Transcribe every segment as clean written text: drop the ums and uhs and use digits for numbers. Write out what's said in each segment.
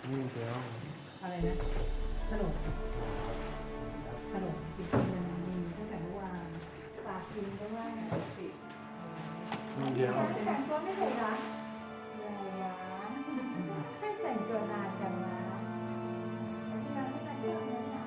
นี่เดียวอะไรนะขนมกินมันมีตั้งแต่เมื่อวานฝากกินก็ว่าสินี่เดียวแต่งตัวไม่เลยนะอะไรวะให้แต่งตัวนานจังนะที่ร้านไม่มาเที่ยวเลยนะ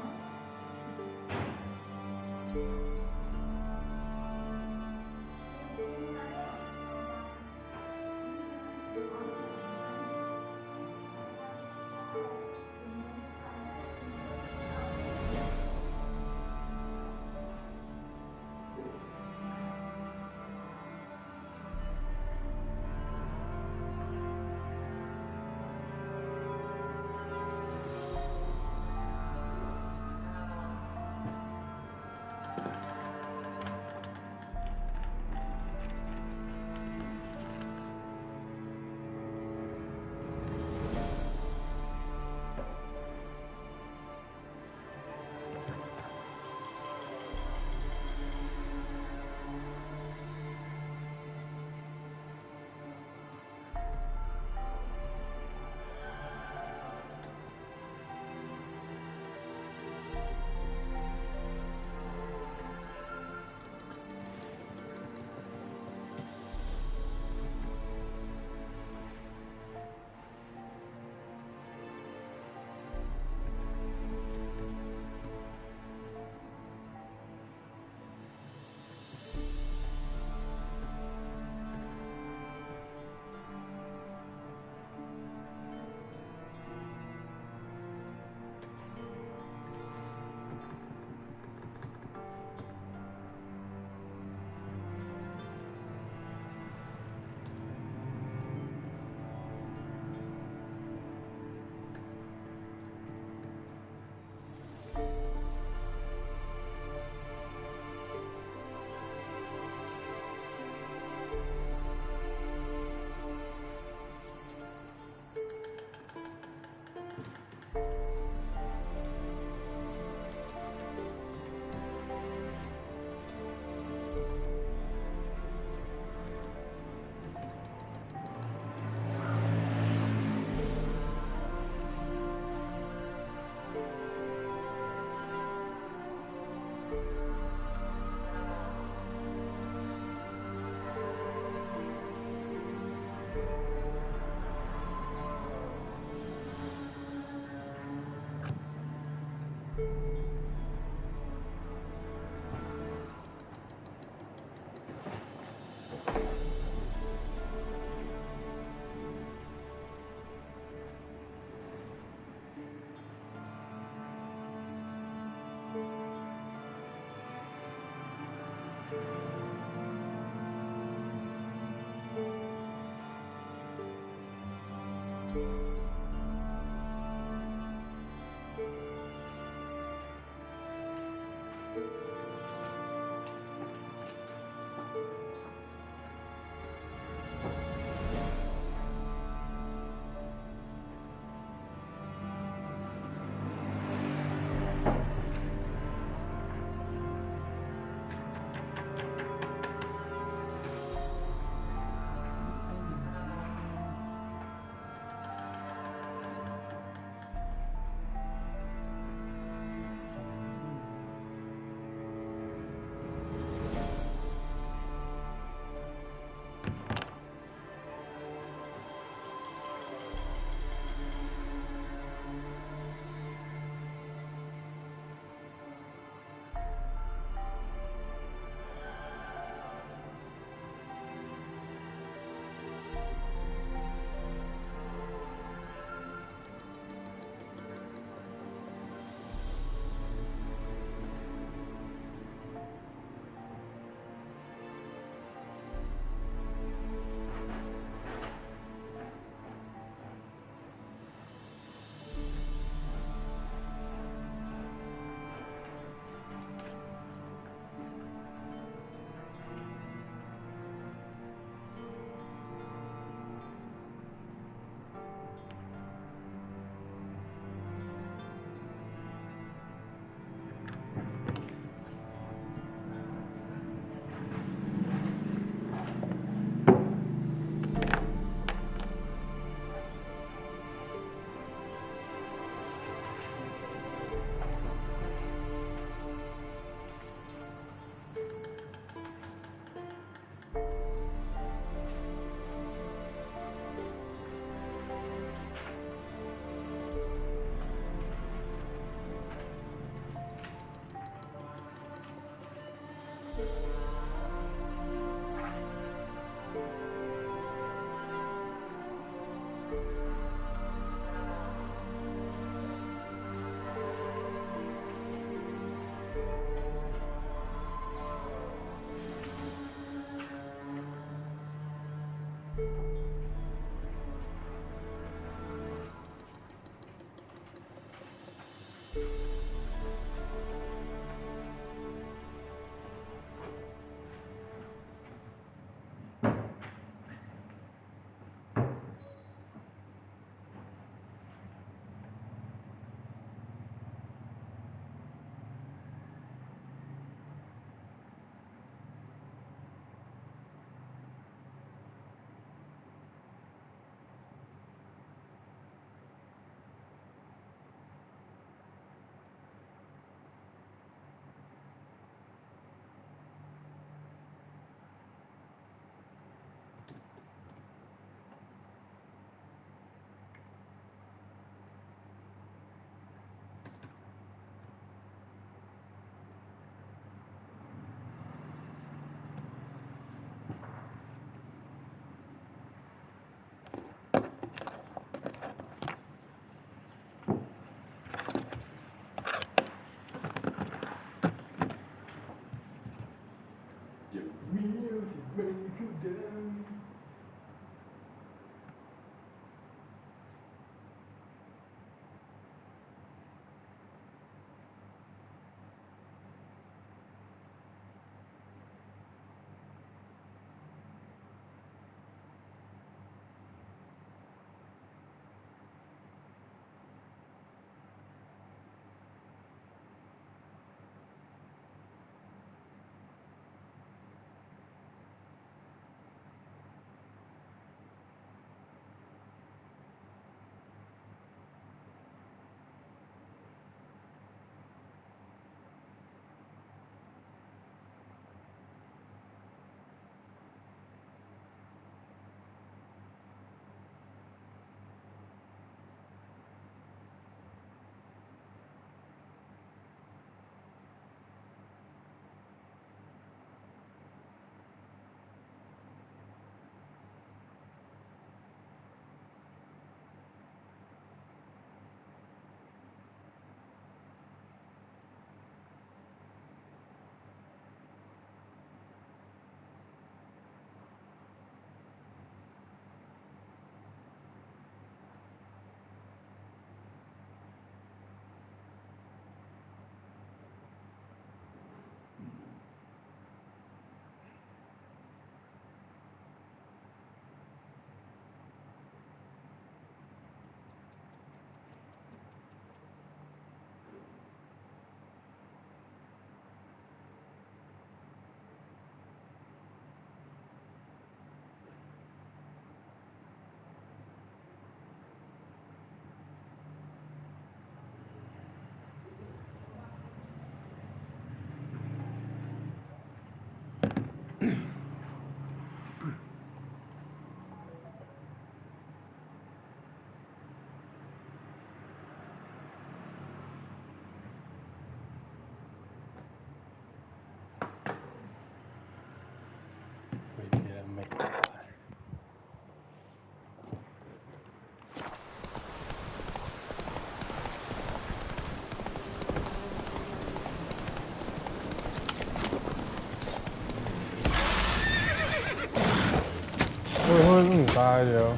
ตายเดี๋ยว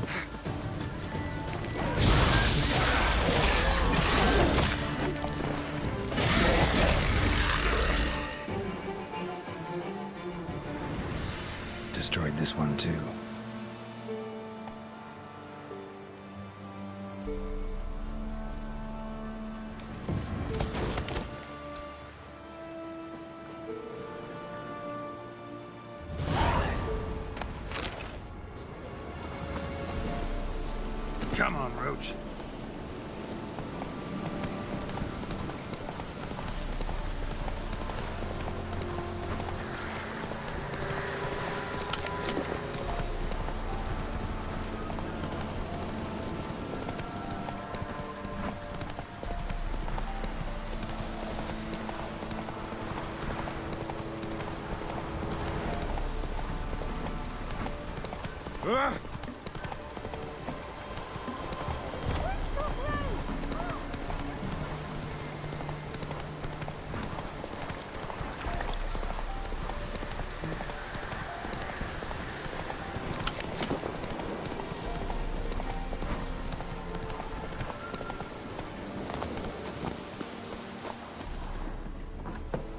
Destroyed this one too. Come on, Roach.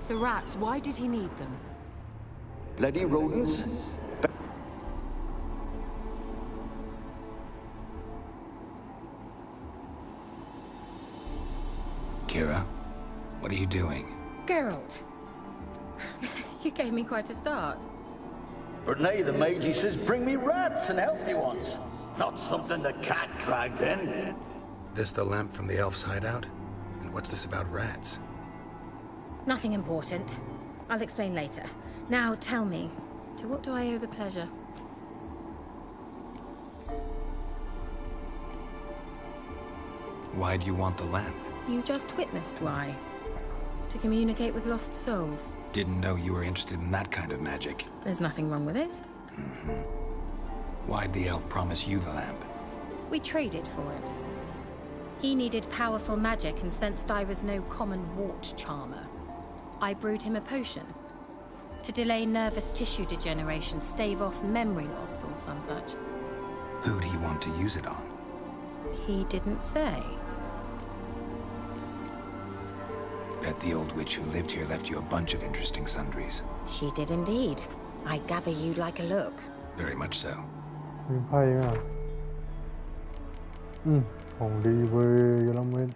The rats, why did he need them? Bloody rodents. Kira, what are you doing? Geralt. You gave me quite a start. But nay, the mage, he says, bring me rats and healthy ones. Not something the cat dragged in. This the lamp from the elf's hideout? And what's this about rats? Nothing important. I'll explain later. Now tell me, to what do I owe the pleasure? Why do you want the lamp? You just witnessed why. To communicate with lost souls. Didn't know you were interested in that kind of magic. There's nothing wrong with it. Why'd the elf promise you the lamp? We traded for it. He needed powerful magic and sensed I was no common wart charmer. I brewed him a potion. To delay nervous tissue degeneration, stave off memory loss or some such. Who do you want to use it on? He didn't say. Bet the old witch who lived here left you a bunch of interesting sundries. She did indeed. I gather you'd like a look. Very much so. มีไพ่ไหมอ่ะของดีเว้ยกำลังเว้น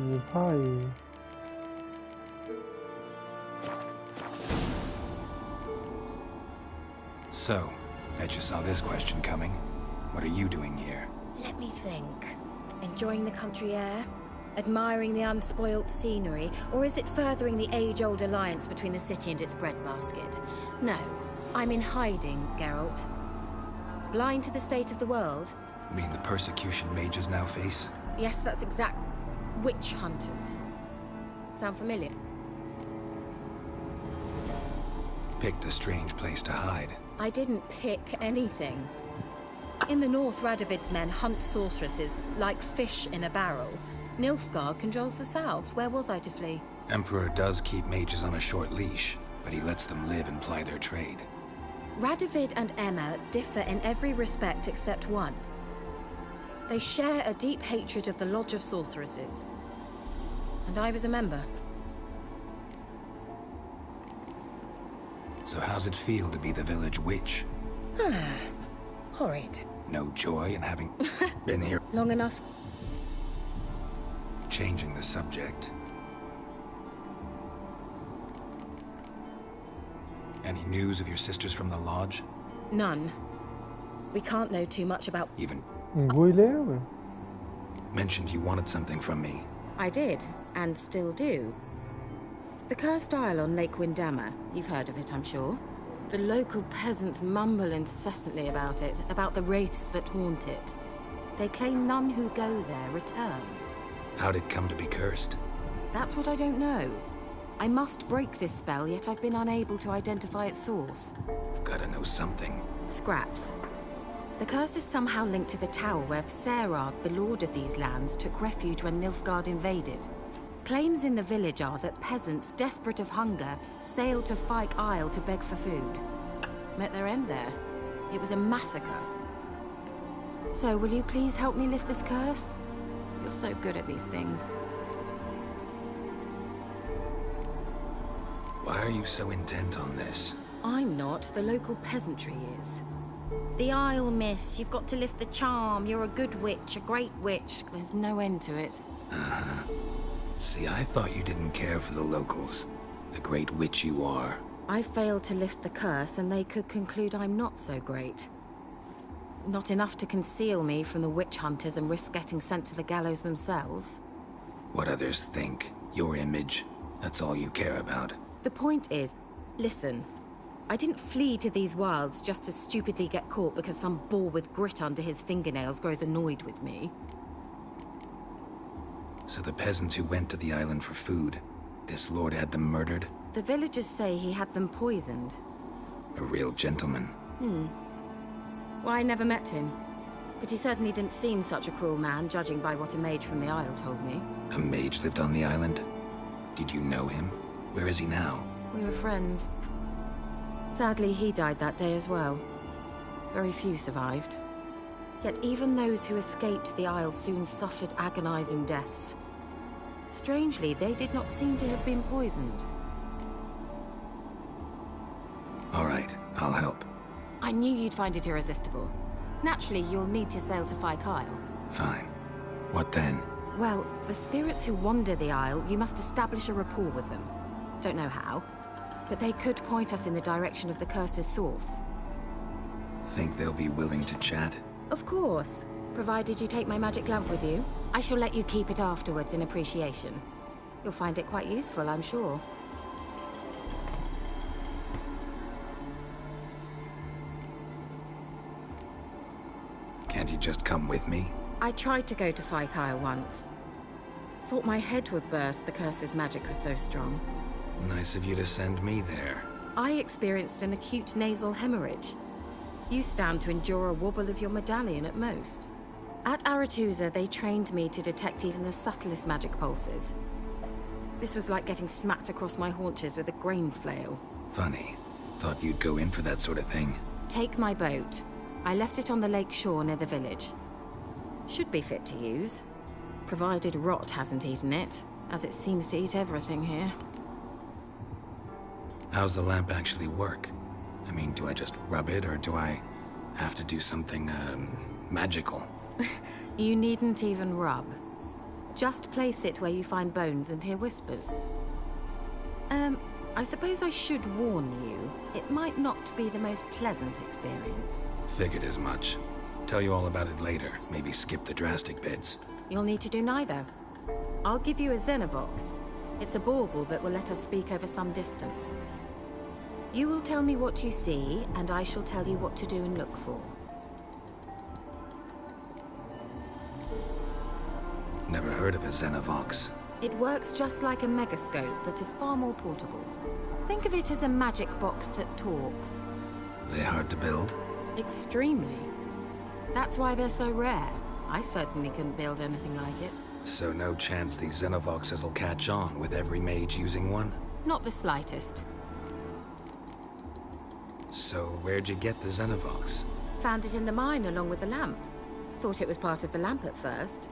มีไพ่ So, bet you saw this question coming. What are you doing here? Let me think. Enjoying the country air? Admiring the unspoilt scenery? Or is it furthering the age-old alliance between the city and its breadbasket? No, I'm in hiding, Geralt. Blind to the state of the world? Mean the persecution mages now face? Yes, that's exact. Witch hunters. Sound familiar? Picked a strange place to hide. I didn't pick anything. In the north, Radovid's men hunt sorceresses like fish in a barrel. Nilfgaard controls the south. Where was I to flee? Emperor does keep mages on a short leash, but he lets them live and ply their trade. Radovid and Emma differ in every respect except one. They share a deep hatred of the Lodge of Sorceresses. And I was a member. So how's it feel to be the village witch? Horrid. No joy in having been here? Long enough. Changing the subject. Any news of your sisters from the lodge? None. We can't know too much about... Even คุยแล้ว mentioned you wanted something from me. I did, and still do. The cursed isle on Lake Windammer. You've heard of it, I'm sure. The local peasants mumble incessantly about it, about the wraiths that haunt it. They claim none who go there return. How'd it come to be cursed? That's what I don't know. I must break this spell, yet I've been unable to identify its source. Gotta know something. Scraps. The curse is somehow linked to the tower where Serad, the lord of these lands, took refuge when Nilfgaard invaded. Claims in the village are that peasants, desperate of hunger, sailed to Fyke Isle to beg for food. Met their end there. It was a massacre. So, will you please help me lift this curse? You're so good at these things. Why are you so intent on this? I'm not, the local peasantry is. The Isle, miss. You've got to lift the charm. You're a good witch, a great witch. There's no end to it. See, I thought you didn't care for the locals. The great witch you are. I failed to lift the curse, and they could conclude I'm not so great. Not enough to conceal me from the witch hunters and risk getting sent to the gallows themselves. What others think, your image, that's all you care about. The point is, listen, I didn't flee to these wilds just to stupidly get caught because some boar with grit under his fingernails grows annoyed with me. So the peasants who went to the island for food, this lord had them murdered? The villagers say he had them poisoned. A real gentleman. Well, I never met him. But he certainly didn't seem such a cruel man, judging by what a mage from the Isle told me. A mage lived on the island? Did you know him? Where is he now? We were friends. Sadly, he died that day as well. Very few survived. Yet even those who escaped the Isle soon suffered agonizing deaths. Strangely, they did not seem to have been poisoned. All right, I'll help. I knew you'd find it irresistible. Naturally, you'll need to sail to Fyke Isle. Fine. What then? Well, the spirits who wander the Isle, you must establish a rapport with them. Don't know how, but they could point us in the direction of the curse's source. Think they'll be willing to chat? Of course, provided you take my magic lamp with you. I shall let you keep it afterwards in appreciation. You'll find it quite useful, I'm sure. Can't you just come with me? I tried to go to Fyke Isle once. Thought my head would burst, the curse's magic was so strong. Nice of you to send me there. I experienced an acute nasal hemorrhage. You stand to endure a wobble of your medallion at most. At Aretusa, they trained me to detect even the subtlest magic pulses. This was like getting smacked across my haunches with a grain flail. Funny. Thought you'd go in for that sort of thing. Take my boat. I left it on the lake shore near the village. Should be fit to use, provided rot hasn't eaten it, as it seems to eat everything here. How's the lamp actually work? I mean, do I just rub it, or do I have to do something, magical? You needn't even rub. Just place it where you find bones and hear whispers. I suppose I should warn you, it might not be the most pleasant experience. Figured as much. Tell you all about it later. Maybe skip the drastic bits. You'll need to do neither. I'll give you a Xenovox. It's a bauble that will let us speak over some distance. You will tell me what you see, and I shall tell you what to do and look for. Never heard of a Xenovox. It works just like a megascope, but is far more portable. Think of it as a magic box that talks. They hard to build? Extremely. That's why they're so rare. I certainly couldn't build anything like it. So no chance these Xenovoxes will catch on with every mage using one? Not the slightest. So where'd you get the Xenovox? Found it in the mine along with the lamp. Thought it was part of the lamp at first.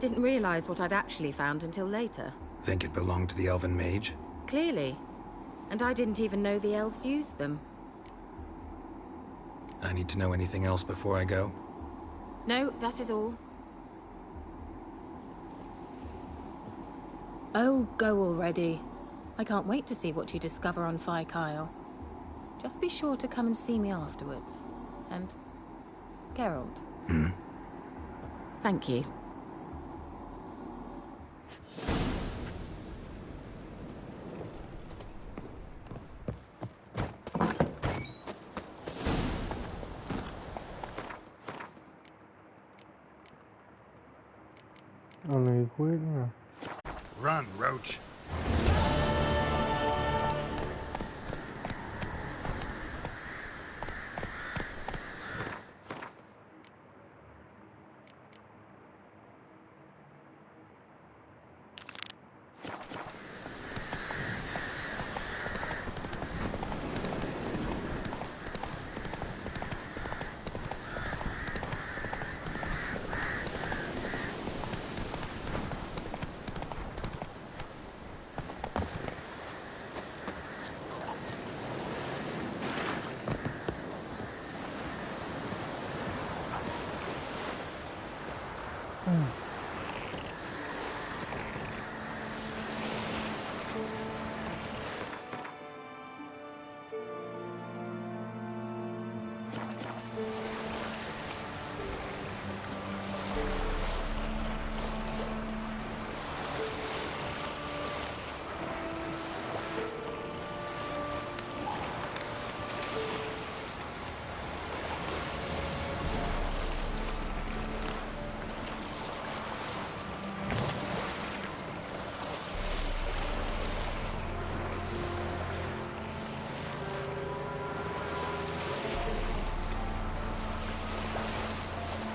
Didn't realize what I'd actually found until later. Think it belonged to the elven mage? Clearly. And I didn't even know the elves used them. I need to know anything else before I go? No, that is all. Oh, go already. I can't wait to see what you discover on Fyke Isle. Just be sure to come and see me afterwards. And Geralt. Thank you. Only คุยด้วย Run, Roach.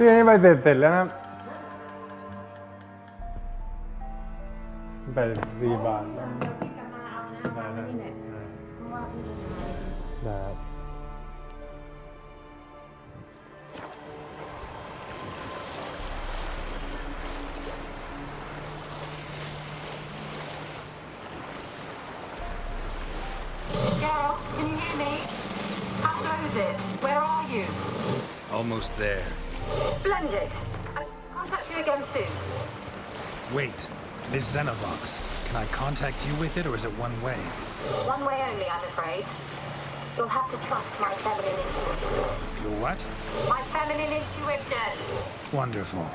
พี่อันนี้ใบเสร็จแล้วนะครับใบ4 บาทแล้ว เดี๋ยวพี่จะมาเอานะมาที่นี่แหละเพราะว่าพี่จะมา ได้ครับ Geralt, can you hear me? How goes it? Where are you? Almost there. Splendid. I shall contact you again soon. Wait, this Xenovox. Can I contact you with it, or is it one way? One way only, I'm afraid. You'll have to trust my feminine intuition. Your what? My feminine intuition. Wonderful.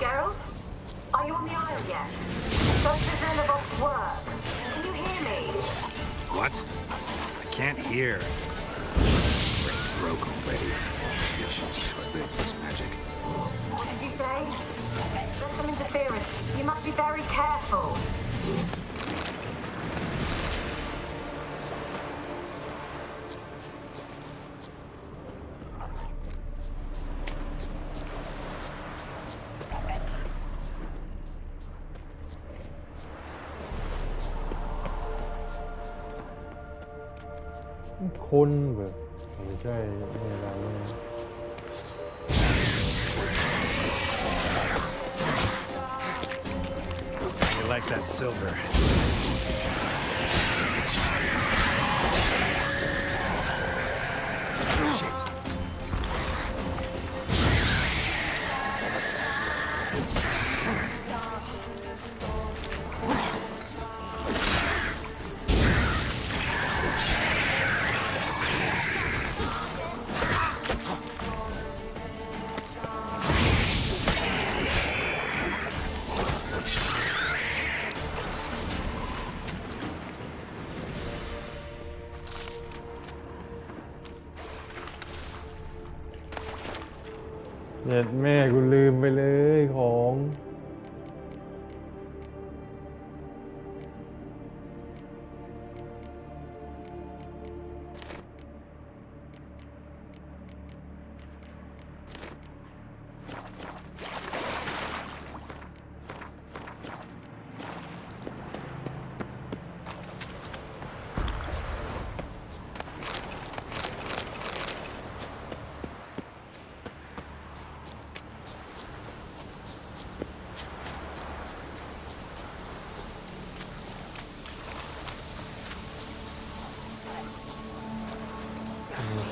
Geralt, are you on the Isle yet? Does the Xenobox work? Can you hear me? What? I can't hear. Brain broke already. It should short-live this magic. What did you say? There's some interference. You must be very careful.คนแบบไม่ใช่ไม่อะไรเลย You like that silver? Shit.เน็ตแม่กูลืมไปเลยของ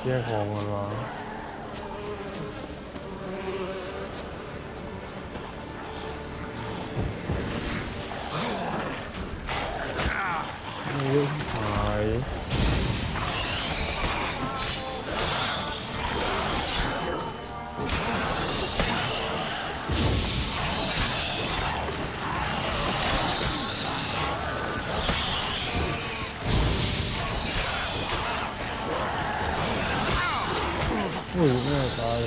เชี่ยของมันวะ ตาย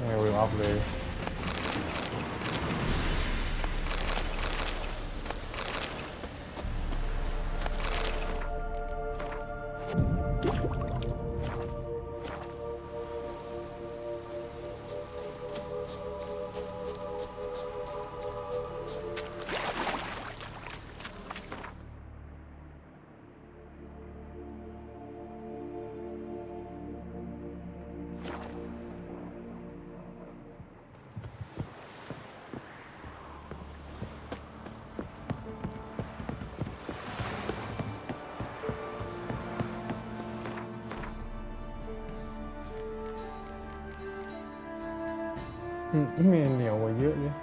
นี่วิวอัพเลย มีเหนียวกว่าเยอะเลย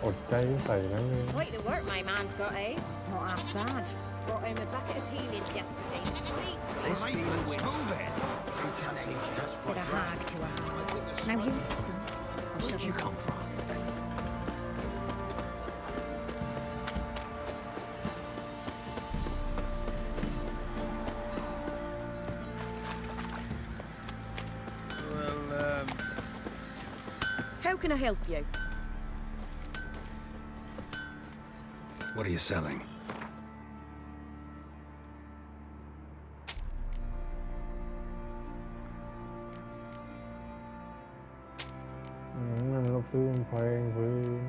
อดใจใส่นั้นเลย Quite the work my man's got, eh? Not half bad. Brought home a bucket of peelings yesterday. This feeling's moving. Said a hag to a hag. Now here's a stump. I'll shove You come from? Well, How can I help you? what are you selling? Mình lục tư phèn với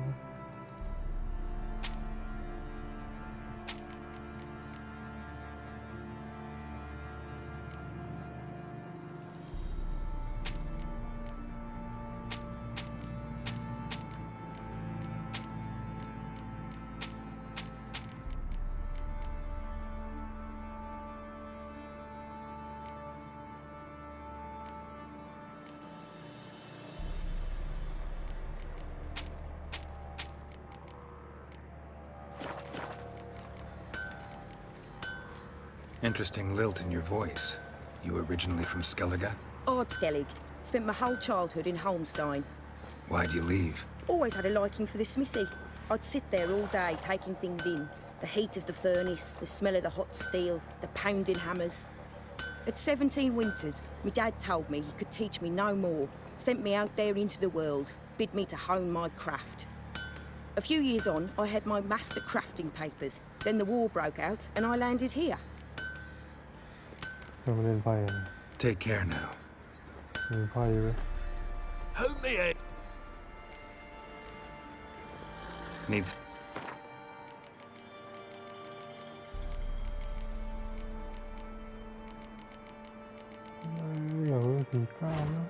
Interesting lilt in your voice. You originally from Skellige? Ardskellig. Spent my whole childhood in Holmstein. Why'd you leave? Always had a liking for the smithy. I'd sit there all day taking things in. The heat of the furnace, the smell of the hot steel, the pounding hammers. At 17 winters, my dad told me he could teach me no more. Sent me out there into the world, bid me to hone my craft. A few years on, I had my master crafting papers. Then the war broke out and I landed here. เพื่อมาเล่นไพ่กัน Take care now. มีไพ่ไหม Help me, eh? Needs. อยากรู้ถึงกล้านะ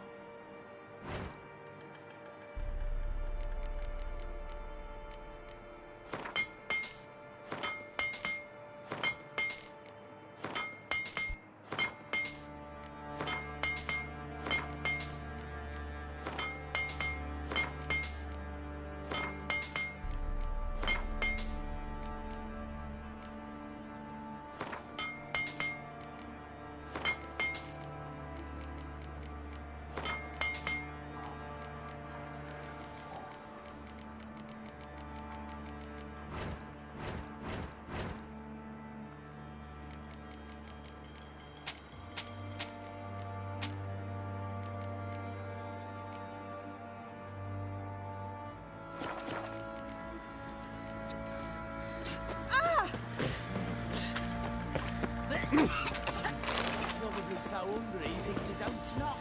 Probably so hungry he's eating his own snot.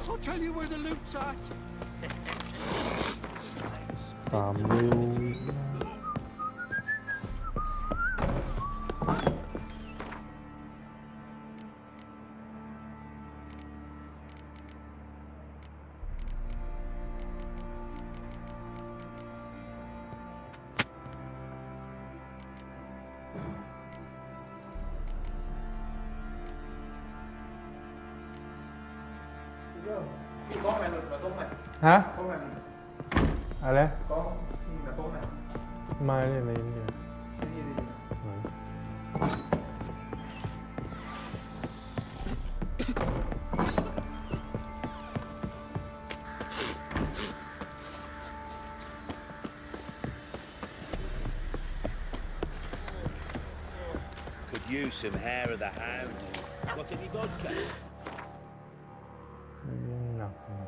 I'll tell you where the loot's at. 3 วิว ฮะอะไรมาเนี่ยในนี้ Could use some hair of the hound. Got any vodka? หนักนี่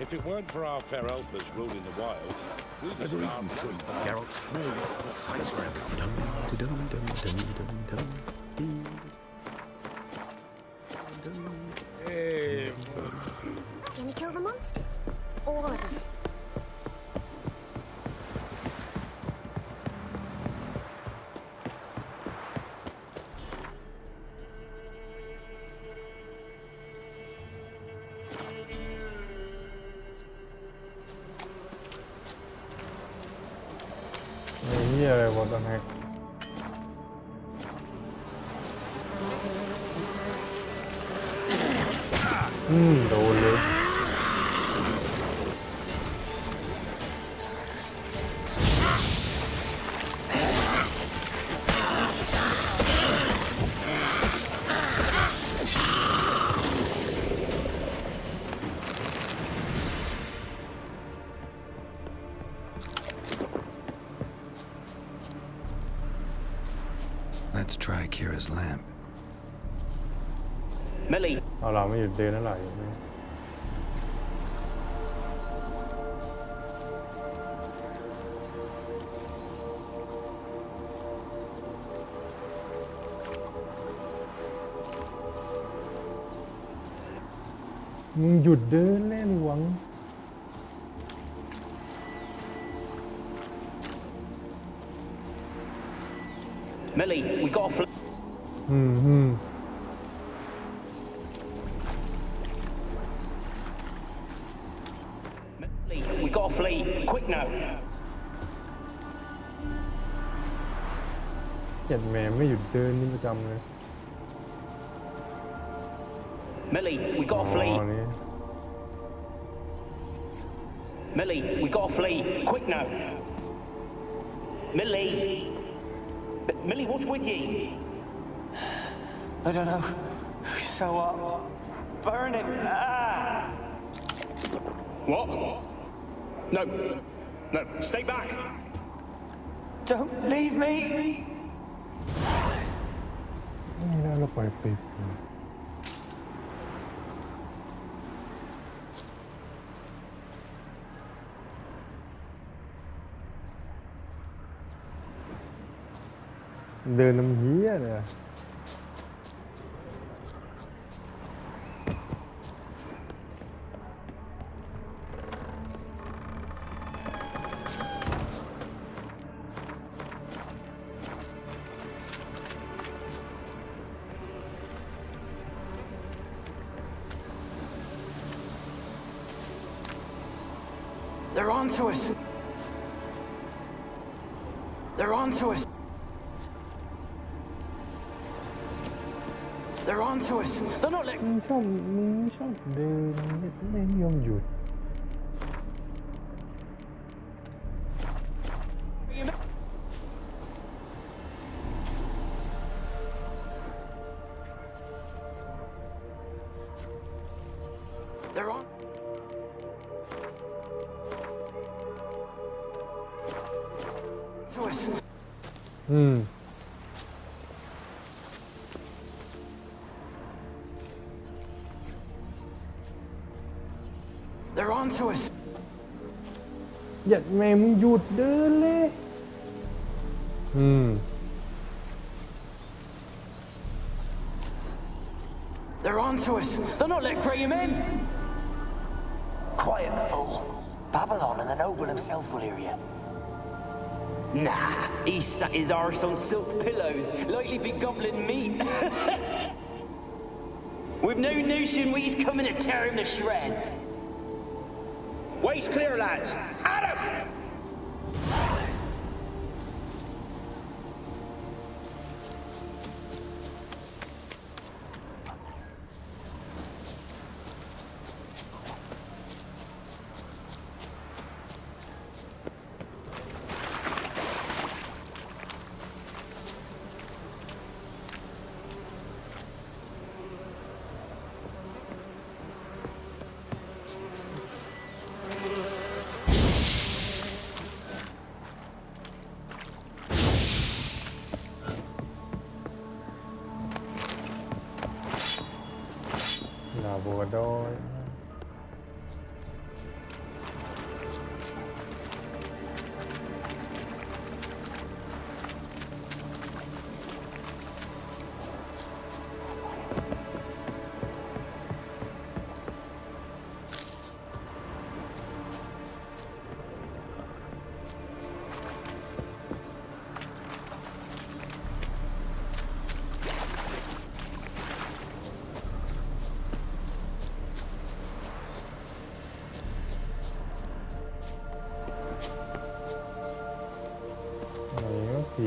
If it weren't for our fair helpers ruling the wilds, we'd have starved. Geralt, what size for him? Can you kill the monsters? All of them?นี่อะไรวะตอนแรกโดนเลย Let's try Kira's lamp. Millie, เอาเราไม่หยุดเดินนั่นแหละมึงหยุดเดินเล่นหวัง Millie, we got a Millie, we got to flee. Quick now. เจ็ดแม่ไม่หยุดเดินนี่ประจำเลย Millie, we got to flee. อ๋อนี่ Millie, we got to flee. Quick now. Millie. Millie, what's with you? I don't know. So burning. Ah! What? No. No, stay back. Don't leave me. นี่น่าเราปล่อยปิดเดินน้ำเหี้ยเลย They're onto us. They're onto us. They're onto us. They're not letting. มึงชอบเดินไม่ยอมหยุด They're on. To us. อืม They're onto us. อย่าแม่มึงหยุดเดินเลย อืม They're onto us. They'll not let Graham in. Quiet, fool. Babylon and the noble himself will hear you. Nah, he sat his arse on silk pillows, likely be gobbling meat. We've no notion he's coming to tear him to shreds. Way's clear, lads. Adam! là bùa đôi. Thì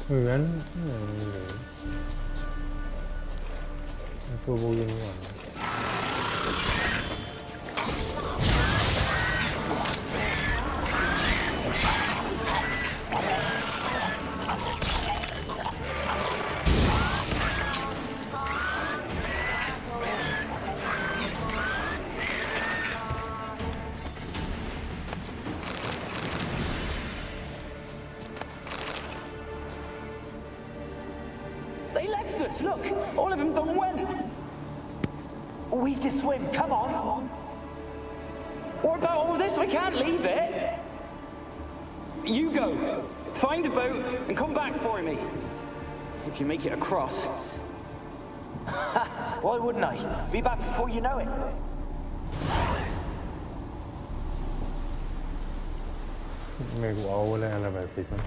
Hưởng Cô vô duyên quá. They left us, look! All of them done went! We've to swim, come on! What about all this? I can't leave it! You go, find a boat and come back for me. If you make it across. Why wouldn't I? Be back before you know it. Mày của Âu là bài kịch mà.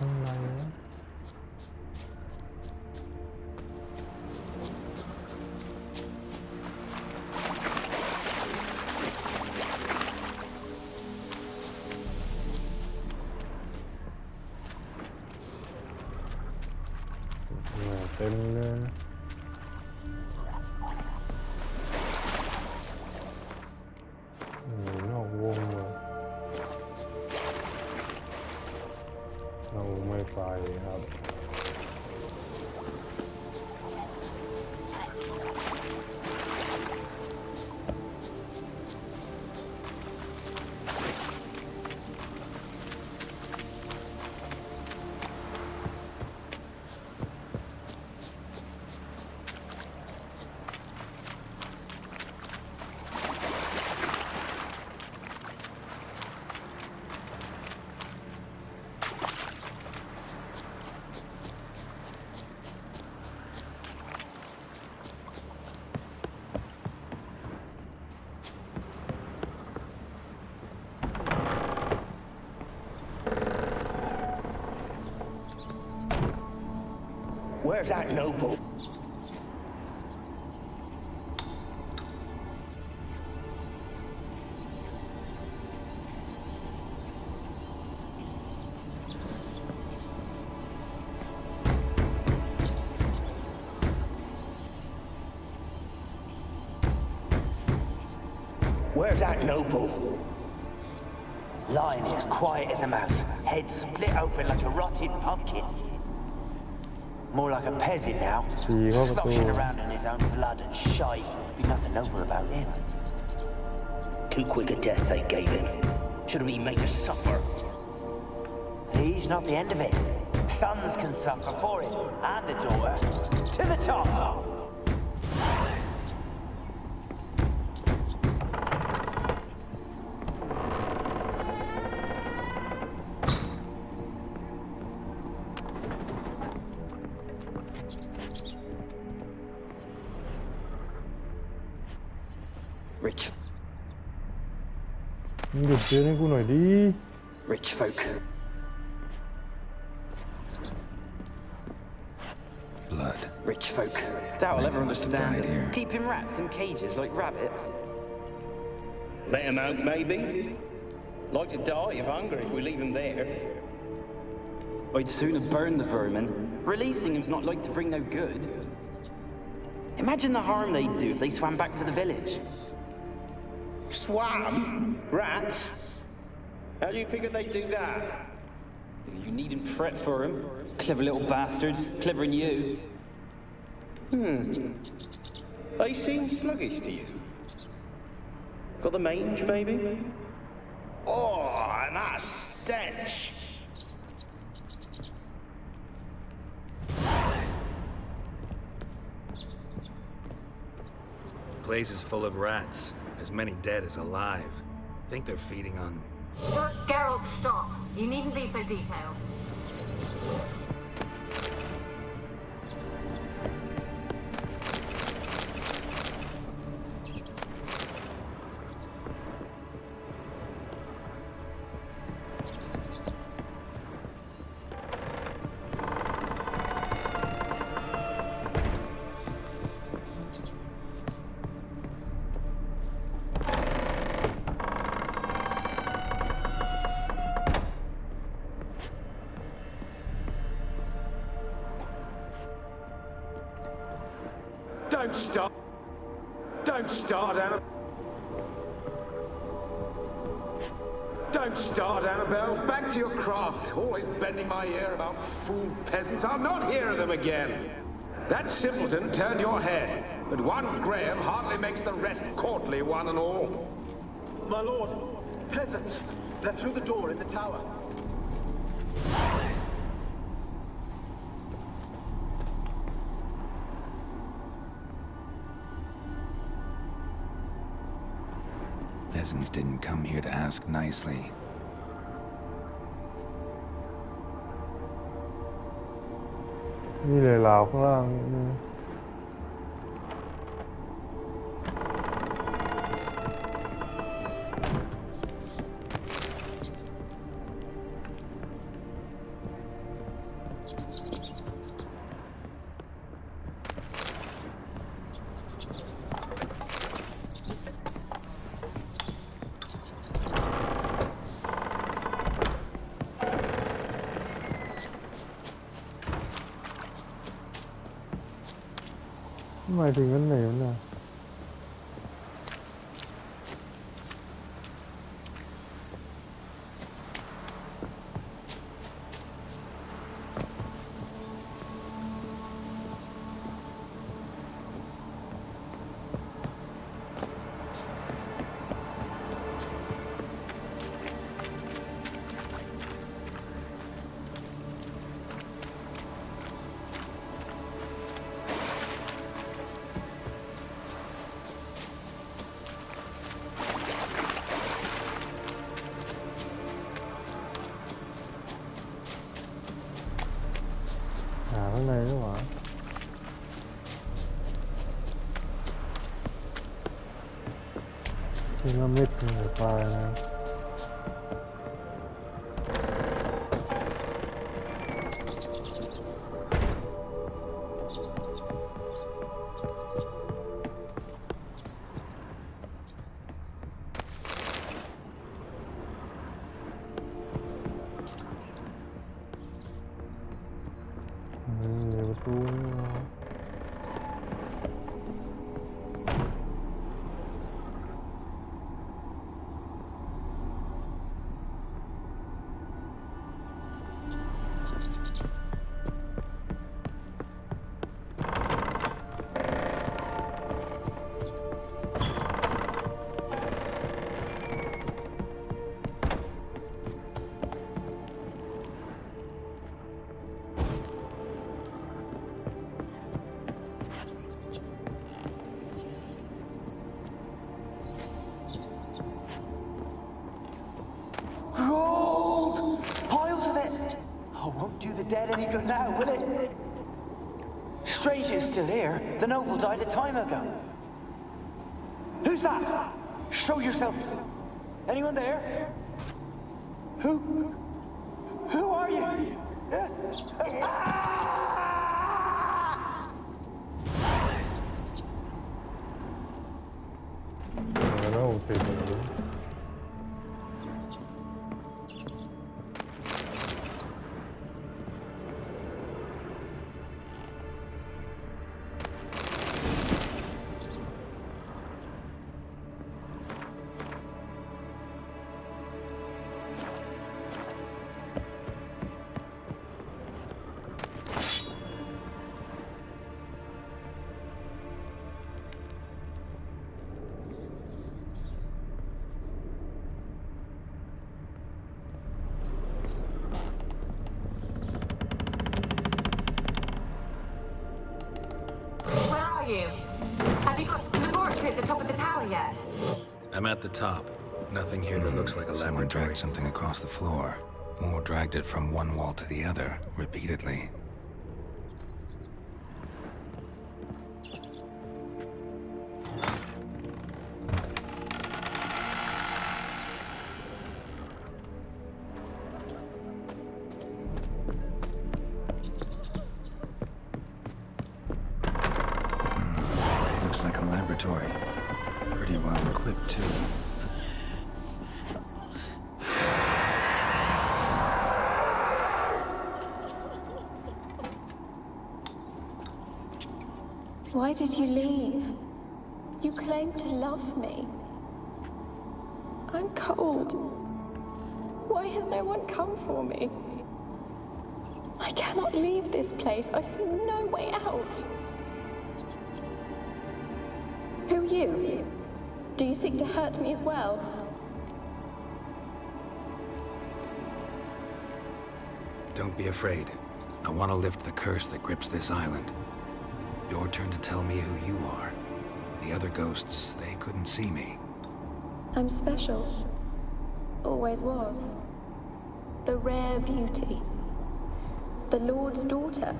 Trong này nữa. Tên nó vuông rồi. Nóไม่ไปครับ Where's that noble? Where's that noble? Lying here, quiet as a mouse, head split open like a rotted pumpkin. More like a peasant now, sloshing around in his own blood and shite. There's nothing noble about him. Too quick a death they gave him. Should have been made to suffer. He's not the end of it. Sons can suffer for him, and the daughter. To the top! Rich, มึงหยุดเตือนให้กูหน่อยดิ rich folk. Blood. Rich folk. Doubt I'll ever understand died it. here. Keeping rats in cages like rabbits. Let him out, maybe? Like to die of hunger if we leave him there. I'd sooner burn the vermin. Releasing him's not like to bring no good. Imagine the harm they'd do if they swam back to the village. Swam? Rats? How do you figure they'd do that? You needn't fret for him. Clever little bastards. Clever than you. They seem sluggish to you. Got the mange, maybe? Oh, and that stench! Place is full of rats. As many dead as alive. Think they're feeding on... Geralt, stop. You needn't be so detailed. Don't stop. Don't start, Annabelle. Don't start, Annabelle. Back to your craft. Always bending my ear about fool peasants. I'll not hear of them again. That simpleton turned your head, but one Graham hardly makes the rest courtly, one and all. My lord, peasants. They're through the door in the tower. Peasants didn't come here to ask nicely. นี่เลยลาวข้างล่างนี่ หมายถึงกันไหนวะน่ะข้างในด้วยหรอที่ว่าไม่ถึงปลายนะประตู Won't do the dead any good now, will it? Strangier's still here. The noble died a time ago. Who's that? Show yourself. Anyone there? Who are you? I don't know what people do. Have you got to the laboratory at the top of the tower yet? I'm at the top. Nothing here that looks like a laboratory. Someone dragged something across the floor. Or dragged it from one wall to the other, repeatedly. Looks like a laboratory. Pretty well equipped, too. Why did you leave? You claimed to love me. I'm cold. Why has no one come for me? I cannot leave this place. I see no way out. Who are you? Do you seek to hurt me as well? Don't be afraid. I want to lift the curse that grips this island. Your turn to tell me who you are. The other ghosts, they couldn't see me. I'm special. Always was. The rare beauty. The Lord's daughter.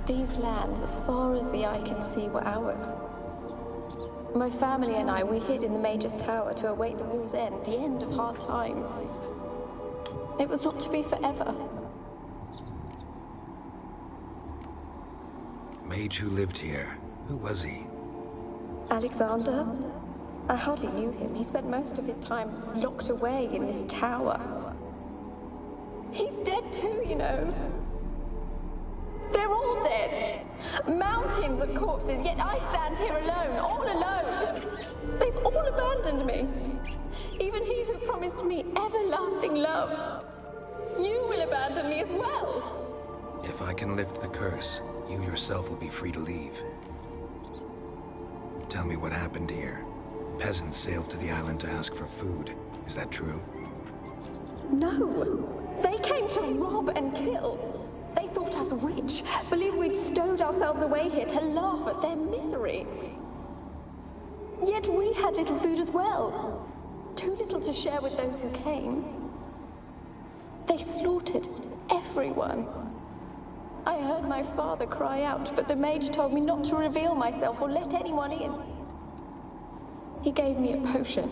These lands, as far as the eye can see, were ours. My family and I, we hid in the Mage's Tower to await the war's end, the end of hard times. It was not to be forever. Mage who lived here. Who was he? Alexander? I hardly knew him. He spent most of his time locked away in this tower. He's dead too, you know. They're all dead. Mountains of corpses, yet I stand here alone, all alone. They've all abandoned me. Even he who promised me everlasting love. You will abandon me as well. If I can lift the curse, you yourself will be free to leave. Tell me what happened here. Peasants sailed to the island to ask for food. Is that true? No. They came to rob and kill. They thought us rich, believed we'd stowed ourselves away here to laugh at their misery. Yet we had little food as well. Too little to share with those who came. They slaughtered everyone. I heard my father cry out, but the mage told me not to reveal myself or let anyone in. He gave me a potion.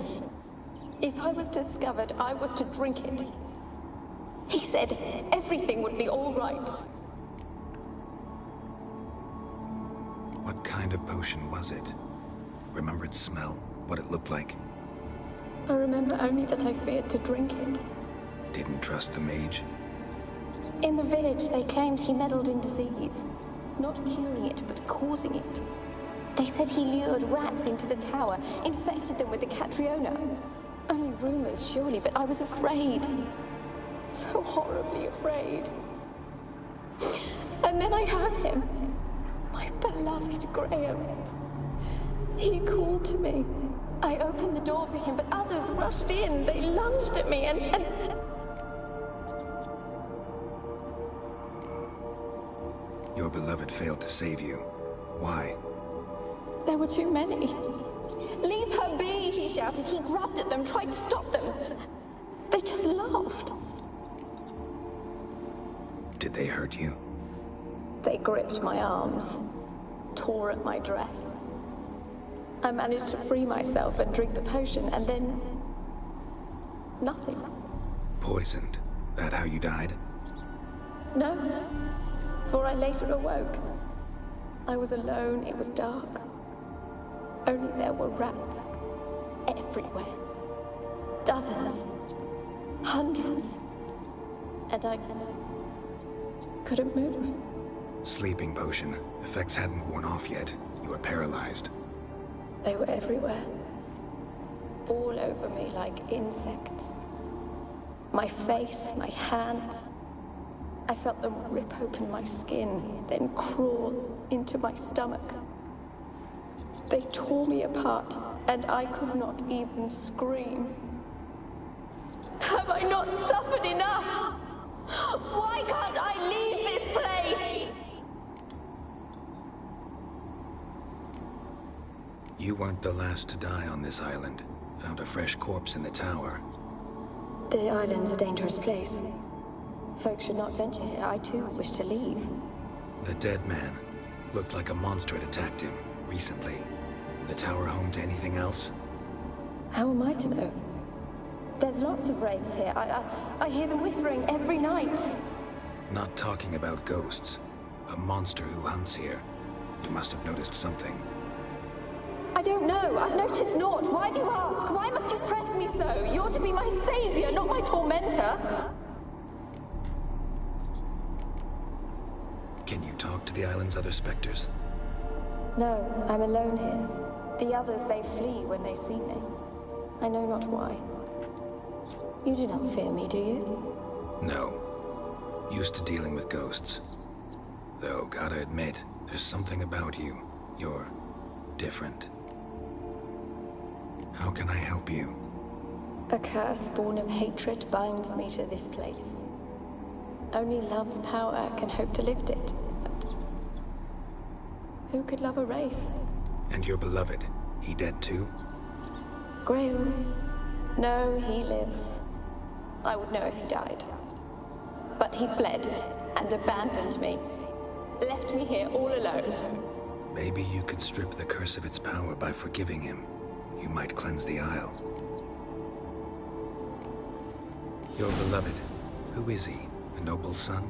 If I was discovered, I was to drink it. He said everything would be all right. What kind of potion was it? Remember its smell? What it looked like? I remember only that I feared to drink it. Didn't trust the mage? In the village, they claimed he meddled in disease. Not curing it, but causing it. They said he lured rats into the tower, infected them with the Catriona. Only rumors, surely, but I was afraid. So horribly afraid. And then I heard him. My beloved Graham. He called to me. I opened the door for him, but others rushed in. They lunged at me and... Your beloved failed to save you. Why? There were too many. Leave her be, he shouted. He grabbed at them, tried to stop them. They just laughed. Did they hurt you? They gripped my arms, tore at my dress. I managed to free myself and drink the potion, and then... nothing. Poisoned? That how you died? No, for I later awoke. I was alone, it was dark. Only there were rats everywhere. Dozens. Hundreds. And I couldn't move. Sleeping potion. Effects hadn't worn off yet. You were paralyzed. They were everywhere. All over me like insects. My face, my hands. I felt them rip open my skin, then crawl into my stomach. They tore me apart, and I could not even scream. Have I not suffered enough? Why can't I leave this place? You weren't the last to die on this island. Found a fresh corpse in the tower. The island's a dangerous place. Folks should not venture here. I too wish to leave. The dead man. Looked like a monster had attacked him, recently. The tower home to anything else? How am I to know? There's lots of wraiths here. I hear them whispering every night. Not talking about ghosts. A monster who hunts here. You must have noticed something. I don't know. I've noticed naught. Why do you ask? Why must you press me so? You're to be my savior, not my tormentor. Can you talk to the island's other specters? No, I'm alone here. The others, they flee when they see me. I know not why. You do not fear me, do you? No. Used to dealing with ghosts. Though, gotta admit, there's something about you. You're different. How can I help you? A curse born of hatred binds me to this place. Only love's power can hope to lift it. But who could love a wraith? And your beloved, he dead too? Graham? No, he lives. I would know if he died. But he fled and abandoned me. Left me here all alone. Maybe you could strip the curse of its power by forgiving him. You might cleanse the Isle. Your beloved, who is he? A noble son?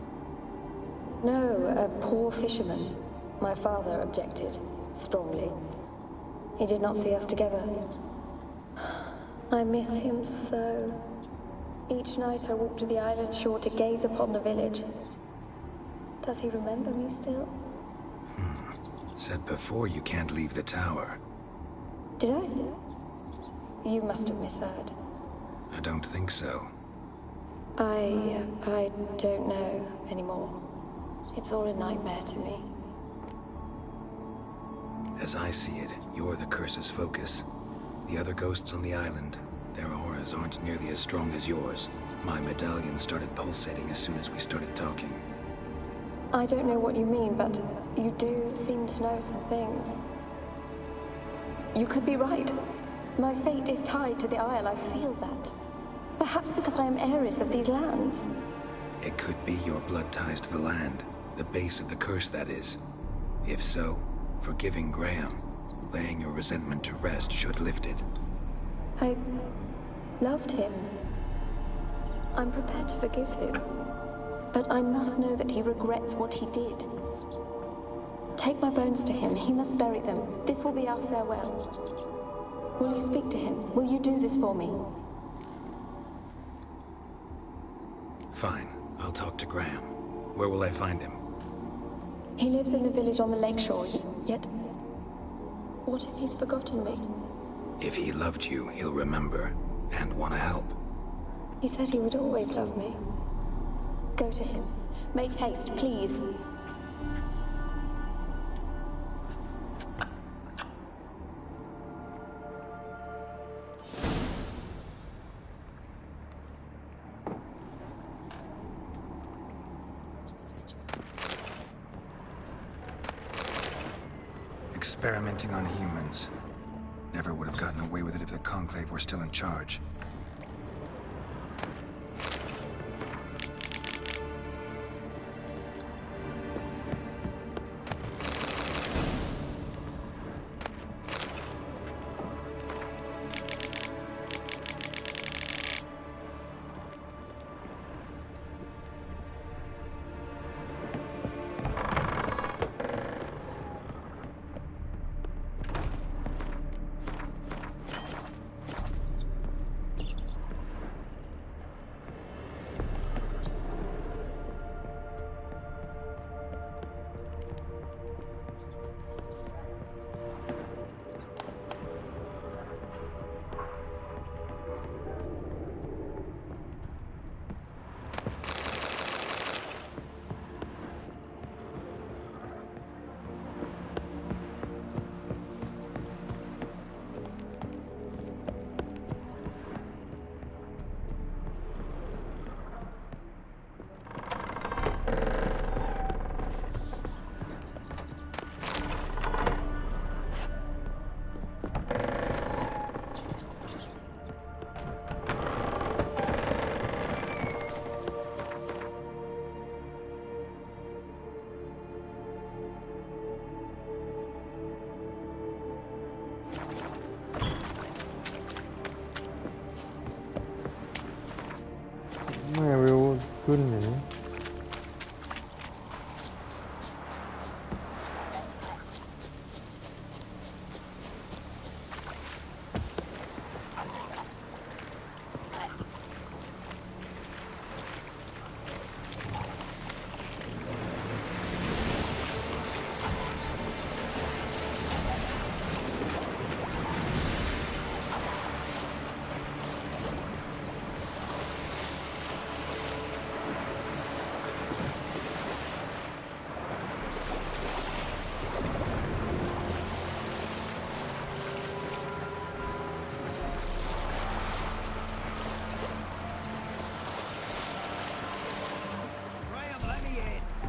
No, a poor fisherman. My father objected, strongly. He did not see us together. I miss him so. Each night I walk to the island shore to gaze upon the village. Does he remember me still? Said before you can't leave the tower. Did I? You must have misheard. I don't think so. I don't know anymore. It's all a nightmare to me. As I see it, you're the curse's focus. The other ghosts on the island, their auras aren't nearly as strong as yours. My medallion started pulsating as soon as we started talking. I don't know what you mean, but you do seem to know some things. You could be right. My fate is tied to the Isle, I feel that. Perhaps because I am heiress of these lands. It could be your blood ties to the land. The base of the curse, that is. If so, forgiving Graham, laying your resentment to rest should lift it. I loved him. I'm prepared to forgive him. But I must know that he regrets what he did. Take my bones to him. He must bury them. This will be our farewell. Will you speak to him? Will you do this for me? Fine. I'll talk to Graham. Where will I find him? He lives in the village on the lakeshore, yet... what if he's forgotten me? If he loved you, he'll remember, and want to help. He said he would always love me. Go to him. Make haste, please. Experimenting on humans. Never would have gotten away with it if the Conclave were still in charge.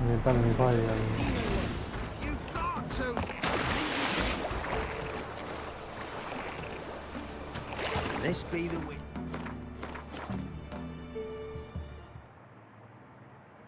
มีตั้งมีไพ่กัน This be the witch.